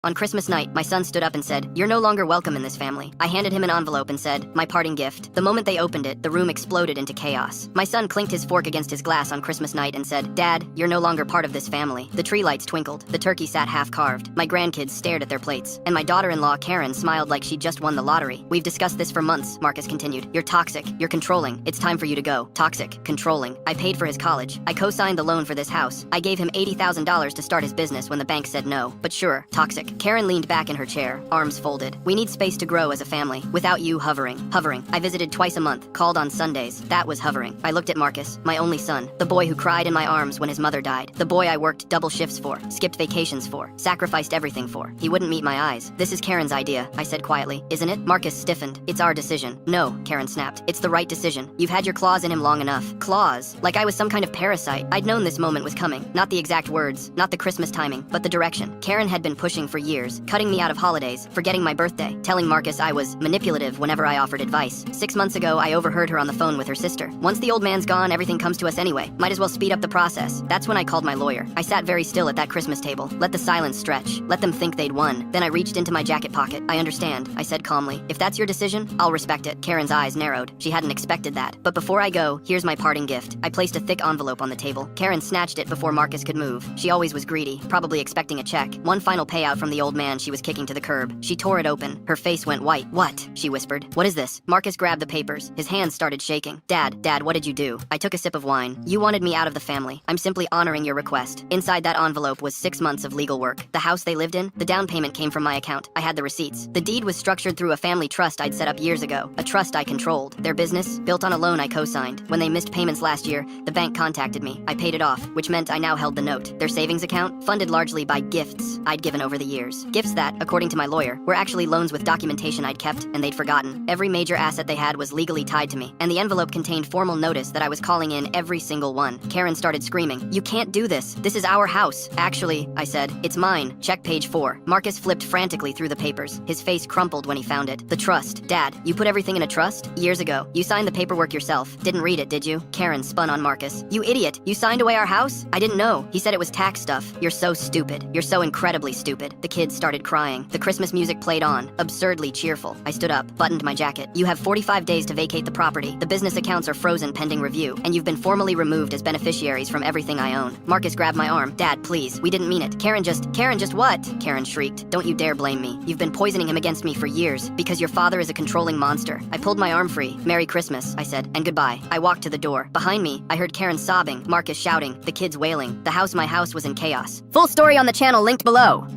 On Christmas night, my son stood up and said, "You're no longer welcome in this family." I handed him an envelope and said, "My parting gift." The moment they opened it, the room exploded into chaos. My son clinked his fork against his glass on Christmas night and said, "Dad, you're no longer part of this family." The tree lights twinkled. The turkey sat half-carved. My grandkids stared at their plates. And my daughter-in-law, Karen, smiled like she'd just won the lottery. "We've discussed this for months," Marcus continued. "You're toxic. You're controlling. It's time for you to go." Toxic. Controlling. I paid for his college. I co-signed the loan for this house. I gave him $80,000 to start his business when the bank said no. But sure, toxic. Karen leaned back in her chair, arms folded. "We need space to grow as a family. Without you hovering." Hovering. I visited twice a month, called on Sundays. That was hovering. I looked at Marcus, my only son, the boy who cried in my arms when his mother died, the boy I worked double shifts for, skipped vacations for, sacrificed everything for. He wouldn't meet my eyes. "This is Karen's idea," I said quietly. "Isn't it?" Marcus stiffened. "It's our decision." "No," Karen snapped. "It's the right decision. You've had your claws in him long enough." Claws? Like I was some kind of parasite. I'd known this moment was coming. Not the exact words, not the Christmas timing, but the direction. Karen had been pushing for years, cutting me out of holidays, forgetting my birthday, telling Marcus I was manipulative whenever I offered advice. 6 months ago, I overheard her on the phone with her sister. "Once the old man's gone, everything comes to us anyway. Might as well speed up the process." That's when I called my lawyer. I sat very still at that Christmas table, let the silence stretch, let them think they'd won. Then I reached into my jacket pocket. "I understand," I said calmly. "If that's your decision, I'll respect it." Karen's eyes narrowed. She hadn't expected that. "But before I go, here's my parting gift." I placed a thick envelope on the table. Karen snatched it before Marcus could move. She always was greedy, probably expecting a check. One final payout from the old man she was kicking to the curb. She tore it open. Her face went white. "What?" she whispered. "What is this?" Marcus grabbed the papers. His hands started shaking. Dad, what did you do?" I took a sip of wine. "You wanted me out of the family. I'm simply honoring your request." Inside that envelope was 6 months of legal work. The house they lived in, the down payment came from my account. I had the receipts. The deed was structured through a family trust I'd set up years ago. A trust I controlled. Their business, built on a loan I co-signed. When they missed payments last year, the bank contacted me. I paid it off, which meant I now held the note. Their savings account, funded largely by gifts I'd given over the years. Gifts that, according to my lawyer, were actually loans with documentation I'd kept and they'd forgotten. Every major asset they had was legally tied to me, and the envelope contained formal notice that I was calling in every single one. Karen started screaming, "You can't do this. This is our house." "Actually," I said, "it's mine. Check page 4. Marcus flipped frantically through the papers. His face crumpled when he found it. "The trust. Dad, you put everything in a trust? Years ago. You signed the paperwork yourself. Didn't read it, did you?" Karen spun on Marcus. "You idiot. You signed away our house?" "I didn't know. He said it was tax stuff." "You're so stupid. You're so incredibly stupid." The kids started crying. The Christmas music played on, absurdly cheerful. I stood up, buttoned my jacket. "You have 45 days to vacate the property. The business accounts are frozen pending review, and you've been formally removed as beneficiaries from everything I own." Marcus grabbed my arm. "Dad, please. We didn't mean it. Karen just what?" Karen shrieked. "Don't you dare blame me. You've been poisoning him against me for years, because your father is a controlling monster." I pulled my arm free. "Merry Christmas," I said, "and goodbye." I walked to the door. Behind me, I heard Karen sobbing, Marcus shouting, the kids wailing. My house was in chaos. Full story on the channel linked below.